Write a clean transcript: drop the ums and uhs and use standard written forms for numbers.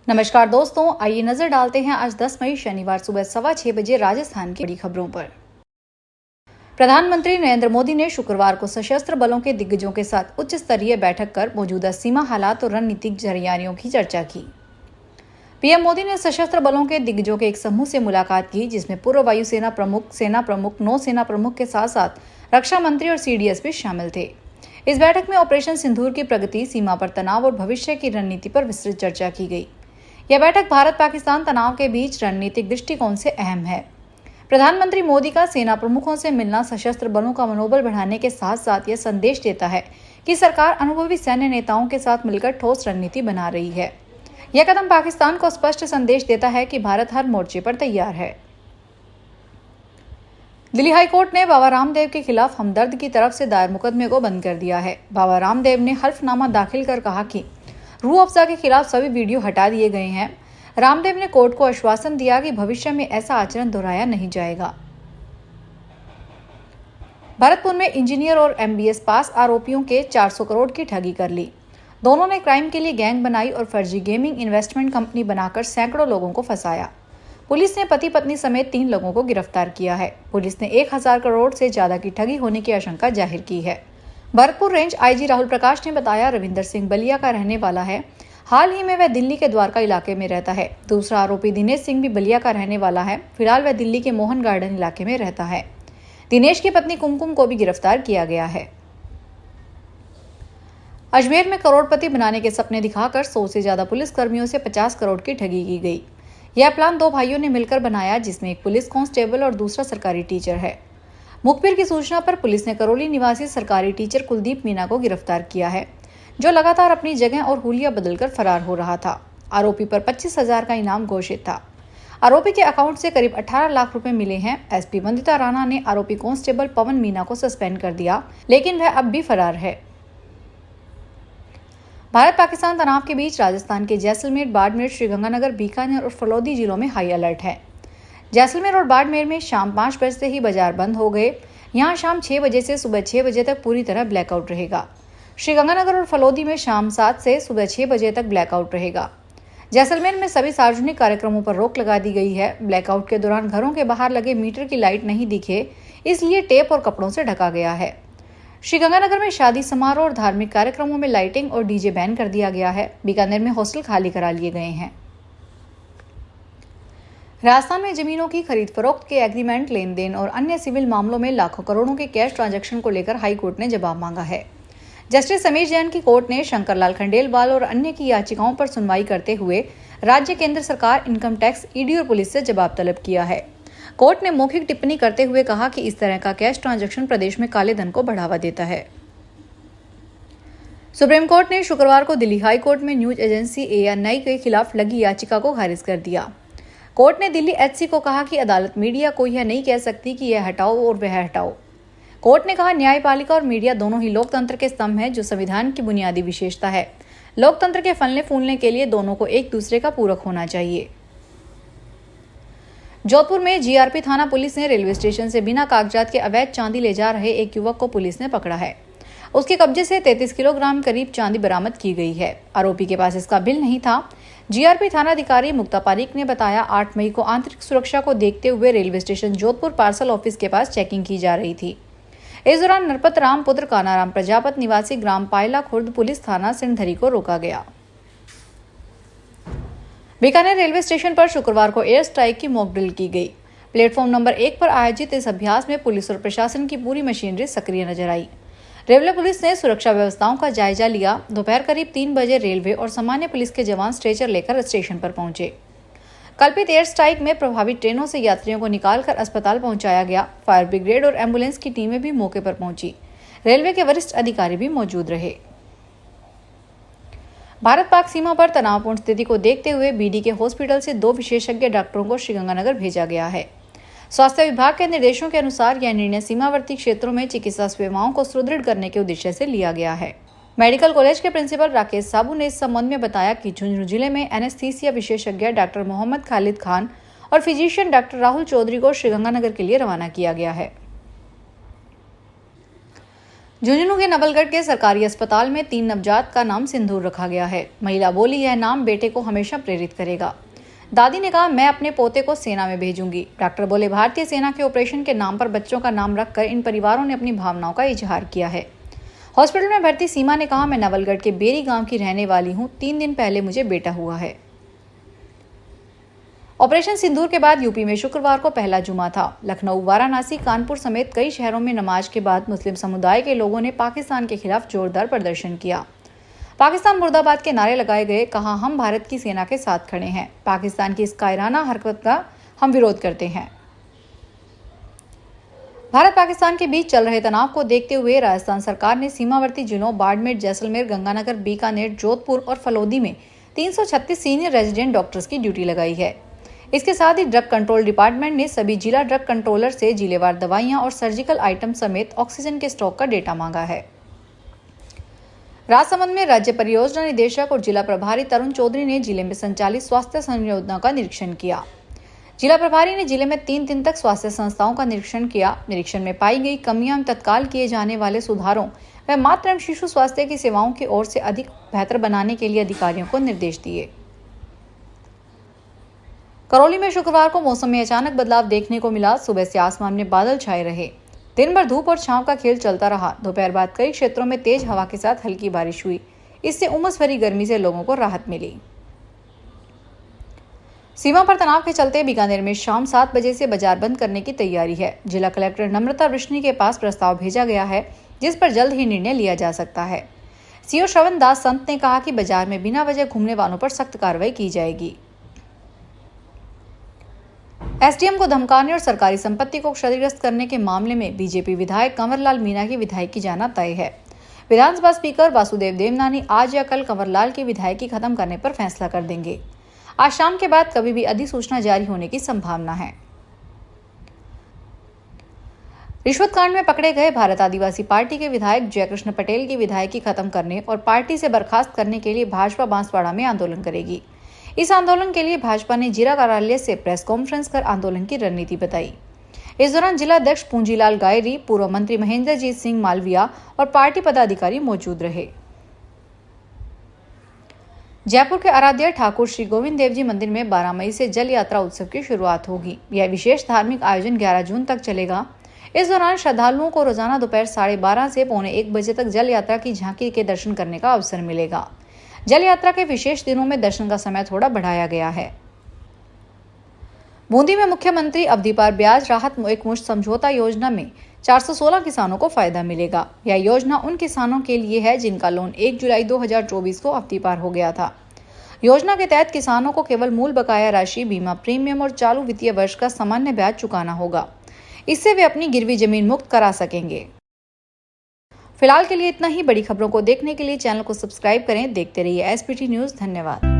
नमस्कार दोस्तों, आइए नजर डालते हैं आज 10 मई शनिवार सुबह 6:15 बजे राजस्थान की बड़ी खबरों पर। प्रधानमंत्री नरेंद्र मोदी ने शुक्रवार को सशस्त्र बलों के दिग्गजों के साथ उच्च स्तरीय बैठक कर मौजूदा सीमा हालात और रणनीतिक तैयारियों की चर्चा की। पीएम मोदी ने सशस्त्र बलों के दिग्गजों के एक समूह से मुलाकात की, जिसमें पूर्व वायुसेना प्रमुख, सेना प्रमुख, नौसेना प्रमुख के साथ साथ रक्षा मंत्री और सीडीएस भी शामिल थे। इस बैठक में ऑपरेशन सिंदूर की प्रगति, सीमा पर तनाव और भविष्य की रणनीति पर विस्तृत चर्चा की गई। यह बैठक भारत पाकिस्तान तनाव के बीच रणनीतिक दृष्टिकोण से अहम है। प्रधानमंत्री मोदी का सेना प्रमुखों से मिलना सशस्त्र बलों का मनोबल बढ़ाने के साथ साथ यह संदेश देता है कि सरकार अनुभवी सैन्य नेताओं के साथ मिलकर ठोस रणनीति बना रही है। यह कदम पाकिस्तान को स्पष्ट संदेश देता है कि भारत हर मोर्चे पर तैयार है। दिल्ली हाईकोर्ट ने बाबा रामदेव के खिलाफ हमदर्द की तरफ से दायर मुकदमे को बंद कर दिया है। बाबा रामदेव ने हल्फनामा दाखिल कर कहा कि रूह अफ़ज़ा के खिलाफ सभी वीडियो हटा दिए गए हैं। रामदेव ने कोर्ट को आश्वासन दिया कि भविष्य में ऐसा आचरण दोहराया नहीं जाएगा। भरतपुर में इंजीनियर और एमबीएस पास आरोपियों के 400 करोड़ की ठगी कर ली। दोनों ने क्राइम के लिए गैंग बनाई और फर्जी गेमिंग इन्वेस्टमेंट कंपनी बनाकर सैकड़ों लोगों को फंसाया। पुलिस ने पति पत्नी समेत 3 लोगों को गिरफ्तार किया है। पुलिस ने 1000 करोड़ से ज्यादा की ठगी होने की आशंका जाहिर की है। भरतपुर रेंज आईजी राहुल प्रकाश ने बताया, रविंदर सिंह बलिया का रहने वाला है। हाल ही में वह दिल्ली के द्वारका इलाके में रहता है। दूसरा आरोपी दिनेश सिंह भी बलिया का रहने वाला है। फिलहाल वह दिल्ली के मोहन गार्डन इलाके में रहता है। दिनेश की पत्नी कुमकुम को भी गिरफ्तार किया गया है। अजमेर में करोड़पति बनाने के सपने दिखाकर 100 से ज्यादा पुलिस कर्मियों से 50 करोड़ की ठगी की गई। यह प्लान 2 भाइयों ने मिलकर बनाया, जिसमें एक पुलिस कांस्टेबल और दूसरा सरकारी टीचर है। मुखबिर की सूचना पर पुलिस ने करौली निवासी सरकारी टीचर कुलदीप मीना को गिरफ्तार किया है, जो लगातार अपनी जगह और हुलिया बदलकर फरार हो रहा था। आरोपी पर 25,000 का इनाम घोषित था। आरोपी के अकाउंट से करीब 18 लाख रुपए मिले हैं। एसपी वंदिता राणा ने आरोपी कांस्टेबल पवन मीना को सस्पेंड कर दिया, लेकिन वह अब भी फरार है। भारत पाकिस्तान तनाव के बीच राजस्थान के जैसलमेर, बाड़मेर, श्रीगंगानगर, बीकानेर और फलौदी जिलों में हाई अलर्ट है। जैसलमेर और बाड़मेर में शाम 5 बजे से ही बाजार बंद हो गए। यहाँ शाम 6 बजे से सुबह 6 बजे तक पूरी तरह ब्लैकआउट रहेगा। श्रीगंगानगर और फलौदी में शाम 7 से सुबह 6 बजे तक ब्लैकआउट रहेगा। जैसलमेर में सभी सार्वजनिक कार्यक्रमों पर रोक लगा दी गई है। ब्लैकआउट के दौरान घरों के बाहर लगे मीटर की लाइट नहीं दिखे, इसलिए टेप और कपड़ों से ढका गया है। श्रीगंगानगर में शादी समारोह और धार्मिक कार्यक्रमों में लाइटिंग और डीजे बैन कर दिया गया है। बीकानेर में हॉस्टल खाली करा लिए गए हैं। राजस्थान में जमीनों की खरीद फरोख्त के एग्रीमेंट, लेन देन और अन्य सिविल मामलों में लाखों करोड़ों के कैश ट्रांजैक्शन को लेकर हाई कोर्ट ने जवाब मांगा है। जस्टिस समीर जैन की कोर्ट ने शंकरलाल खंडेलवाल और अन्य की याचिकाओं पर सुनवाई करते हुए राज्य, केंद्र सरकार, इनकम टैक्स, ईडी और पुलिस से जवाब तलब किया है। कोर्ट ने मौखिक टिप्पणी करते हुए कहा कि इस तरह का कैश ट्रांजैक्शन प्रदेश में काले धन को बढ़ावा देता है। सुप्रीम कोर्ट ने शुक्रवार को दिल्ली हाई कोर्ट में न्यूज एजेंसी ANI के खिलाफ लगी याचिका को खारिज कर दिया। कोर्ट ने दिल्ली HC को कहा कि अदालत मीडिया को यह नहीं कह सकती कि यह हटाओ और वह हटाओ। कोर्ट ने कहा, न्यायपालिका और मीडिया दोनों ही लोकतंत्र के स्तंभ हैं, जो संविधान की बुनियादी विशेषता है। लोकतंत्र के फलने फूलने के लिए दोनों को एक दूसरे का पूरक होना चाहिए। जोधपुर में GRP थाना पुलिस ने रेलवे स्टेशन से बिना कागजात के अवैध चांदी ले जा रहे एक युवक को पुलिस ने पकड़ा है। उसके कब्जे से 33 किलोग्राम करीब चांदी बरामद की गई है। आरोपी के पास इसका बिल नहीं था। GRP थानाधिकारी मुक्ता पारीक ने बताया, 8 मई को आंतरिक सुरक्षा को देखते हुए railway station Jodhpur parcel office के पास चेकिंग की जा रही थी। इस दौरान नरपत राम पुत्र कानाराम प्रजापत निवासी ग्राम पायला खुर्द पुलिस थाना सिंधरी को रोका गया। बीकानेर रेलवे स्टेशन पर शुक्रवार को एयर स्ट्राइक की मॉक ड्रिल की गई। प्लेटफॉर्म नंबर 1 पर आयोजित इस अभ्यास में पुलिस और प्रशासन की पूरी मशीनरी सक्रिय नजर आई। रेलवे पुलिस ने सुरक्षा व्यवस्थाओं का जायजा लिया। दोपहर करीब 3 बजे रेलवे और सामान्य पुलिस के जवान स्ट्रेचर लेकर स्टेशन पर पहुंचे। कल्पित एयर स्ट्राइक में प्रभावित ट्रेनों से यात्रियों को निकालकर अस्पताल पहुंचाया गया। फायर ब्रिगेड और एम्बुलेंस की टीमें भी मौके पर पहुंची। रेलवे के वरिष्ठ अधिकारी भी मौजूद रहे। भारत पाक सीमा पर तनावपूर्ण स्थिति को देखते हुए BD के हॉस्पिटल से 2 विशेषज्ञ डॉक्टरों को श्रीगंगानगर भेजा गया है। स्वास्थ्य विभाग के निर्देशों के अनुसार यह निर्णय सीमावर्ती क्षेत्रों में चिकित्सा सेवाओं को सुदृढ़ करने के उद्देश्य से लिया गया है। मेडिकल कॉलेज के प्रिंसिपल राकेश साबू ने इस संबंध में बताया कि झुंझुनू जिले में एनेस्थीसिया विशेषज्ञ डॉक्टर मोहम्मद खालिद खान और फिजिशियन डॉक्टर राहुल चौधरी को श्रीगंगानगर के लिए रवाना किया गया है। झुंझुनू के नवलगढ़ के सरकारी अस्पताल में 3 नवजात का नाम सिंदूर रखा गया है। महिला बोली, यह नाम बेटे को हमेशा प्रेरित करेगा। दादी ने कहा, मैं अपने पोते को सेना में भेजूंगी। डॉक्टर बोले, भारतीय सेना के ऑपरेशन के नाम पर बच्चों का नाम रखकर इन परिवारों ने अपनी भावनाओं का इजहार किया है। हॉस्पिटल में भर्ती सीमा ने कहा, मैं नवलगढ़ के बेरी गांव की रहने वाली हूं। 3 दिन पहले मुझे बेटा हुआ है। ऑपरेशन सिंदूर के बाद यूपी में शुक्रवार को पहला जुमा था। लखनऊ, वाराणसी, कानपुर समेत कई शहरों में नमाज के बाद मुस्लिम समुदाय के लोगों ने पाकिस्तान के खिलाफ जोरदार प्रदर्शन किया। पाकिस्तान मुर्दाबाद के नारे लगाए गए। कहा, हम भारत की सेना के साथ खड़े हैं। पाकिस्तान की इस कायराना हरकत का हम विरोध करते हैं। भारत पाकिस्तान के बीच चल रहे तनाव को देखते हुए राजस्थान सरकार ने सीमावर्ती जिलों बाड़मेर, जैसलमेर, गंगानगर, बीकानेर, जोधपुर और फलोदी में 336 सीनियर रेजिडेंट डॉक्टर्स की ड्यूटी लगाई है। इसके साथ ही ड्रग कंट्रोल डिपार्टमेंट ने सभी जिला ड्रग कंट्रोलर से जिलेवार दवाइयां और सर्जिकल आइटम समेत ऑक्सीजन के स्टॉक का डेटा मांगा है। राजसमंद में राज्य परियोजना निदेशक और जिला प्रभारी तरुण चौधरी ने जिले में संचालित स्वास्थ्य संयोजनाओं का निरीक्षण किया। जिला प्रभारी ने जिले में 3 दिन तक स्वास्थ्य संस्थाओं का निरीक्षण किया। निरीक्षण में पाई गई कमियां तत्काल किए जाने वाले सुधारों व मातृ एवं शिशु स्वास्थ्य की सेवाओं की ओर से अधिक बेहतर बनाने के लिए अधिकारियों को निर्देश दिए। करौली में शुक्रवार को मौसम में अचानक बदलाव देखने को मिला। सुबह से आसमान में बादल छाए रहे। दिन भर धूप और छांव का खेल चलता रहा। दोपहर बाद कई क्षेत्रों में तेज हवा के साथ हल्की बारिश हुई। इससे उमस भरी गर्मी से लोगों को राहत मिली। सीमा पर तनाव के चलते बीकानेर में शाम 7 बजे से बाजार बंद करने की तैयारी है। जिला कलेक्टर नम्रता वृष्णि के पास प्रस्ताव भेजा गया है, जिस पर जल्द ही निर्णय लिया जा सकता है। सीओ श्रवण दास संत ने कहा कि बाजार में बिना वजह घूमने वालों पर सख्त कार्रवाई की जाएगी। एसडीएम को धमकाने और सरकारी संपत्ति को क्षतिग्रस्त करने के मामले में बीजेपी विधायक कंवरलाल मीणा की विधायकी जाना तय है। विधानसभा स्पीकर वासुदेव देवनानी आज या कल कंवरलाल की विधायकी खत्म करने पर फैसला कर देंगे। आज शाम के बाद कभी भी अधिसूचना जारी होने की संभावना है। रिश्वत कांड में पकड़े गए भारत आदिवासी पार्टी के विधायक जयकृष्ण पटेल की विधायकी खत्म करने और पार्टी से बर्खास्त करने के लिए भाजपा बांसवाड़ा में आंदोलन करेगी। इस आंदोलन के लिए भाजपा ने जिला कार्यालय से प्रेस कॉन्फ्रेंस कर आंदोलन की रणनीति बताई। इस दौरान जिला अध्यक्ष पूंजीलाल गायरी, पूर्व मंत्री महेंद्रजीत सिंह मालविया और पार्टी पदाधिकारी मौजूद रहे। जयपुर के आराध्य ठाकुर श्री गोविंद देव जी मंदिर में 12 मई से जल यात्रा उत्सव की शुरुआत होगी। यह विशेष धार्मिक आयोजन 11 जून तक चलेगा। इस दौरान श्रद्धालुओं को रोजाना दोपहर 12:30 से 12:45 बजे तक जल यात्रा की झांकी के दर्शन करने का अवसर मिलेगा। जल यात्रा के विशेष दिनों में दर्शन का समय थोड़ा बढ़ाया गया है। बूंदी में मुख्यमंत्री अवधि पार ब्याज राहत एकमुश्त समझौता योजना में 416 किसानों को फायदा मिलेगा। यह योजना उन किसानों के लिए है जिनका लोन 1 जुलाई 2024 को अवधि पार हो गया था। योजना के तहत किसानों को केवल मूल बकाया राशि, बीमा प्रीमियम और चालू वित्तीय वर्ष का सामान्य ब्याज चुकाना होगा। इससे वे अपनी गिरवी जमीन मुक्त करा सकेंगे। फिलहाल के लिए इतना ही। बड़ी खबरों को देखने के लिए चैनल को सब्सक्राइब करें। देखते रहिए एसपीटी न्यूज़। धन्यवाद।